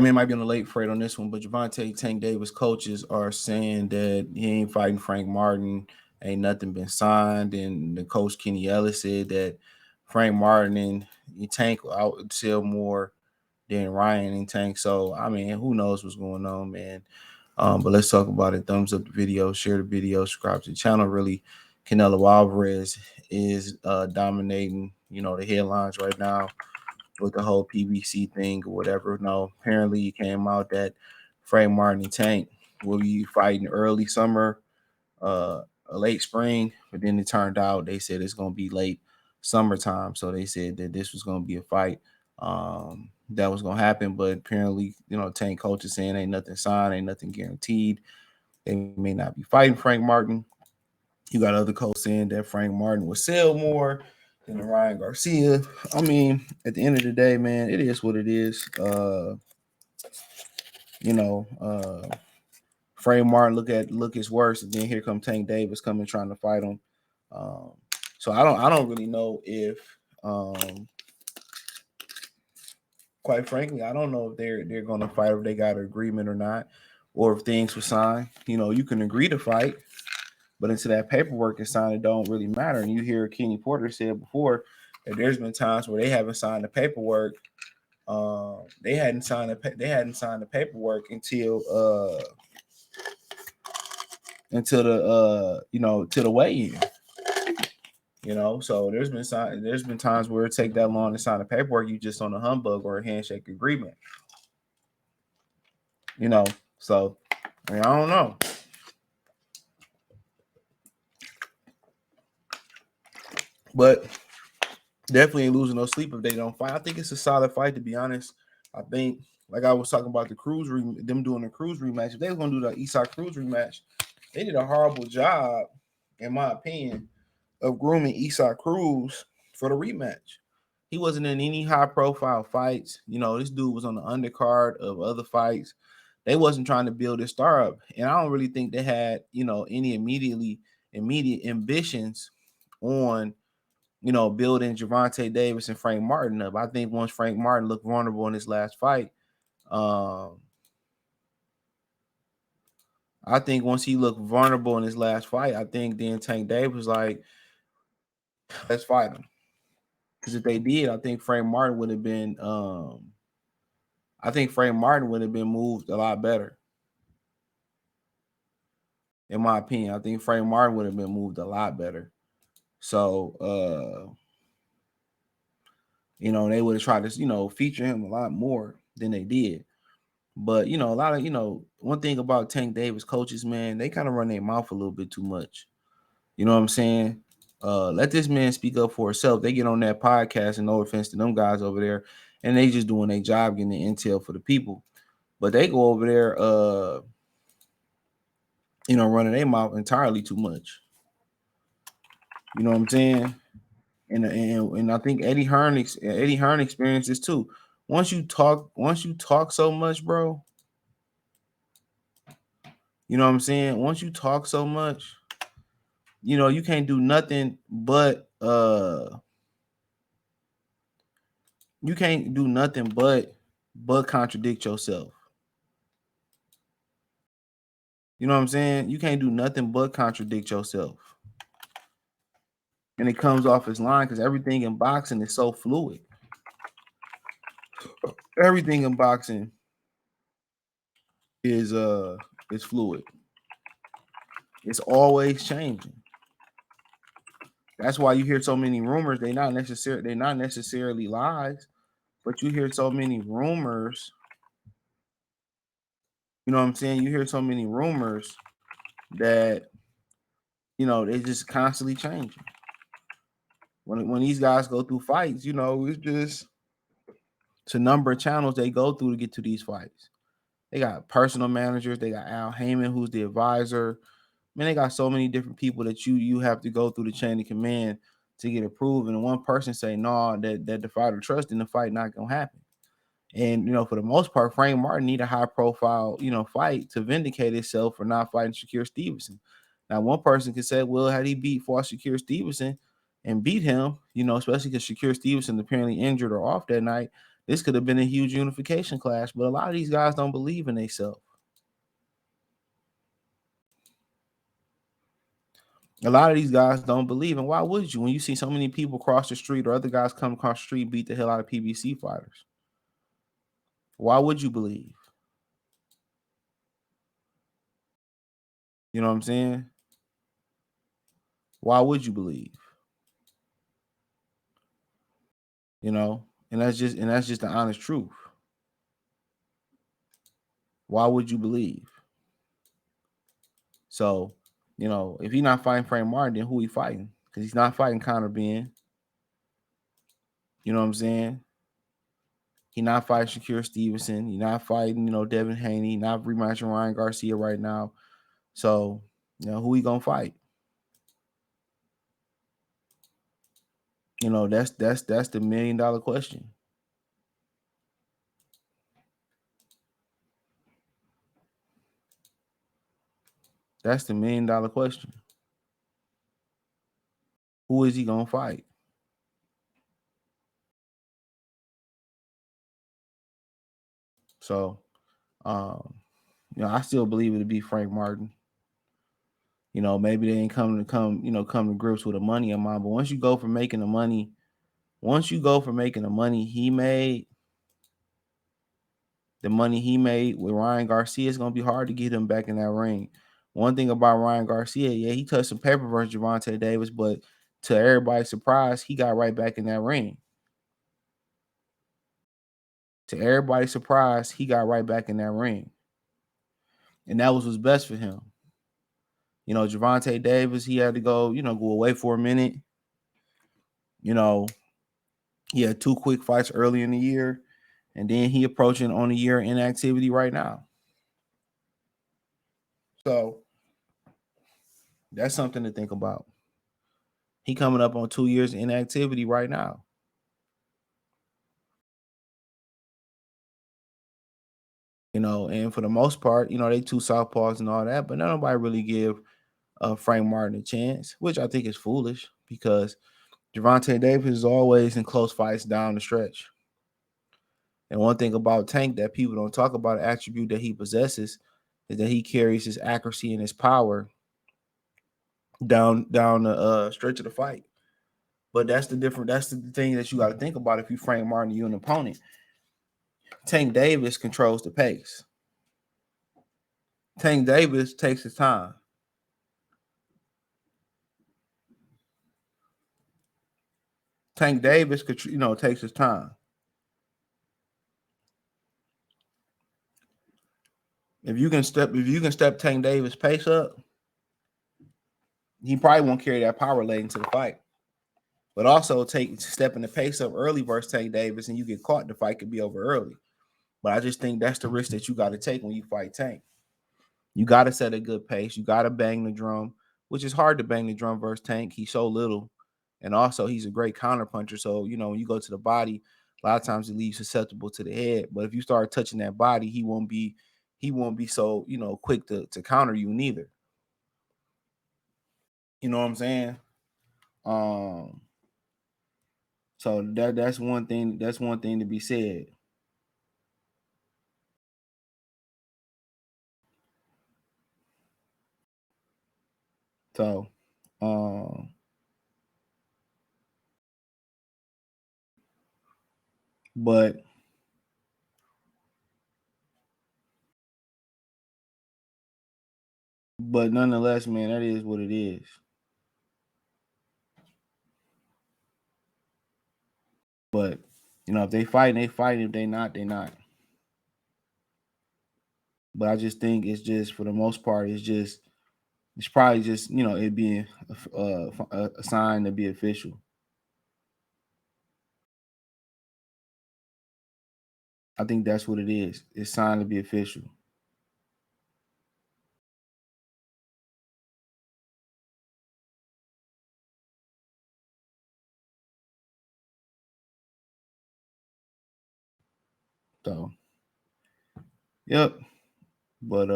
White man might be on the late freight on this one, but Gervonta Tank Davis coaches are saying that he ain't fighting Frank Martin. Ain't nothing been signed. And the coach Kenny Ellis said that Frank Martin and Tank will outsell more than Ryan and Tank. So I mean, who knows what's going on, man. But let's talk about it. Thumbs up the video, share the video, subscribe to the channel. Really, Canelo Alvarez is dominating, the headlines right now with the whole PBC thing or whatever. No, apparently it came out that Frank Martin and Tank will be fighting early summer, late spring, but then it turned out they said it's gonna be late summertime. So they said that this was gonna be a fight that was gonna happen, but apparently, Tank coach is saying ain't nothing signed, ain't nothing guaranteed. They may not be fighting Frank Martin. You got other coaches saying that Frank Martin will sell more than Ryan Garcia. I mean, at the end of the day, man, it is what it is. You know, Frank Martin look his worst, and then here come Tank Davis coming trying to fight him. Um, so I don't really know if, quite frankly, I don't know if they're going to fight, if they got an agreement or not, or if things were signed. You can agree to fight, but until that paperwork is signed, it don't really matter. And you hear Kenny Porter said before that there's been times where they haven't signed the paperwork. They hadn't signed the paperwork until till the weigh-in. So there's been times where it take that long to sign the paperwork. You just on a humbug or a handshake agreement. So I mean, I don't know. But definitely ain't losing no sleep if they don't fight. I think it's a solid fight, to be honest. I think, like I was talking about them doing the Cruz rematch. If they were going to do the Isak Cruz rematch, they did a horrible job, in my opinion, of grooming Isak Cruz for the rematch. He wasn't in any high-profile fights. This dude was on the undercard of other fights. They wasn't trying to build his star up. And I don't really think they had, any immediate ambitions on building Gervonta Davis and Frank Martin up. I think once Frank Martin looked vulnerable in his last fight, I think once he looked vulnerable in his last fight, I think then Tank Davis was like, let's fight him. Because if they did, I think Frank Martin would have been moved a lot better. In my opinion, I think Frank Martin would have been moved a lot better. So they would have tried to, feature him a lot more than they did. But, a lot of, one thing about Tank Davis coaches, man, they kind of run their mouth a little bit too much. You know what I'm saying? Let this man speak up for himself. They get on that podcast, and no offense to them guys over there, and they just doing their job, getting the intel for the people. But they go over there, running their mouth entirely too much. You know what I'm saying? And I think Eddie Hearn experiences too. Once you talk so much, bro. You know what I'm saying? Once you talk so much, you can't do nothing but contradict yourself. You know what I'm saying? You can't do nothing but contradict yourself. And it comes off his line because everything in boxing is so fluid. Everything in boxing is fluid. It's always changing. That's why you hear so many rumors. They're not necessarily lies, but you hear so many rumors. You know what I'm saying? You hear so many rumors that they just constantly changing. When these guys go through fights, it's a number of channels they go through to get to these fights. They got personal managers. They got Al Heyman, who's the advisor. Man, they got so many different people that you have to go through the chain of command to get approved. And one person say, no, that the fighter trust in the fight not going to happen. And, for the most part, Frank Martin need a high-profile, fight to vindicate himself for not fighting Shakur Stevenson. Now, one person could say, well, had he fought Shakur Stevenson and beat him, especially because Shakur Stevenson apparently injured or off that night, This could have been a huge unification clash, but a lot of these guys don't believe in themselves. A lot of these guys don't believe, and why would you? When you see so many people cross the street or other guys come across the street beat the hell out of PBC fighters, why would you believe? You know what I'm saying? Why would you believe? You know, and that's just the honest truth. Why would you believe? So, if he's not fighting Frank Martin, then who he fighting? Because he's not fighting Conor Ben. You know what I'm saying? He not fighting Shakur Stevenson. He not fighting, Devin Haney. Not rematching Ryan Garcia right now. So, who he gonna fight? That's the $1 million question. That's the $1 million question. Who is he gonna fight? So, I still believe it'll be Frank Martin. Maybe they ain't come to grips with the money amount. But once you go for making the money he made, with Ryan Garcia, it's gonna be hard to get him back in that ring. One thing about Ryan Garcia, yeah, he touched some paper versus Gervonta Davis, but to everybody's surprise, he got right back in that ring. To everybody's surprise, he got right back in that ring. And that was what's best for him. Gervonta Davis, he had to go away for a minute. He had 2 quick fights early in the year, and then he approaching on a year inactivity right now. So that's something to think about. He coming up on 2 years inactivity right now. And for the most part, they two southpaws and all that, but nobody really give Frank Martin a chance, which I think is foolish because Gervonta Davis is always in close fights down the stretch. And one thing about Tank that people don't talk about, an attribute that he possesses, is that he carries his accuracy and his power down the stretch of the fight. But that's the thing that you got to think about if you Frank Martin, you an opponent. Tank Davis controls the pace. Tank Davis takes his time. Tank Davis could, takes his time. If you can step Tank Davis pace up, he probably won't carry that power late into the fight. But also stepping the pace up early versus Tank Davis, and you get caught, the fight could be over early. But I just think that's the risk that you got to take when you fight Tank. You got to set a good pace. You got to bang the drum, which is hard to bang the drum versus Tank. He's so little, and also he's a great counter puncher. So when you go to the body, a lot of times it leaves susceptible to the head. But if you start touching that body, he won't be so quick to counter you neither. You know what I'm saying? Um, so that's one thing. That's one thing to be said. So, but nonetheless, man, that is what it is. But if they fight, they fight. If they not, they not. But I just think it's just for the most part, it's probably just it being a sign to be official. I think that's what it is. It's signed to be official. So, yep. But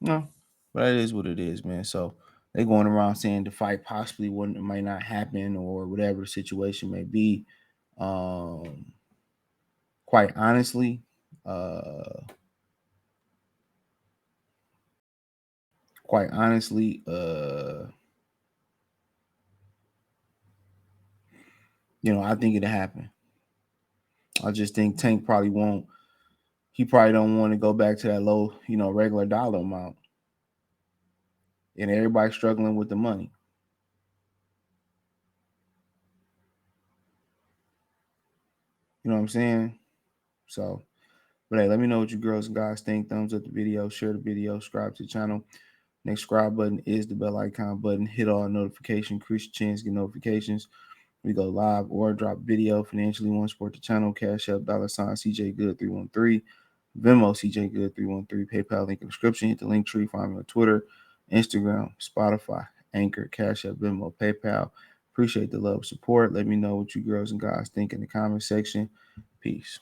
no, but that is what it is, man. So they going around saying the fight possibly wouldn't might not happen or whatever the situation may be. Quite honestly, uh, quite honestly, I think it'll happen. I just think Tank probably won't. He probably don't want to go back to that low, regular dollar amount, and everybody's struggling with the money. You know what I'm saying? So, but hey, let me know what you girls and guys think. Thumbs up the video, share the video, subscribe to the channel. Next subscribe button is the bell icon button. Hit all notifications, increase your chance to get notifications. We go live or drop video. Financially want to support the channel. Cash App, $ CJ Good 313. Venmo CJ Good 313. PayPal link in the description. Hit the link tree. Find me on Twitter, Instagram, Spotify, Anchor, Cash App, Venmo, PayPal. Appreciate the love, support. Let me know what you girls and guys think in the comment section. Peace.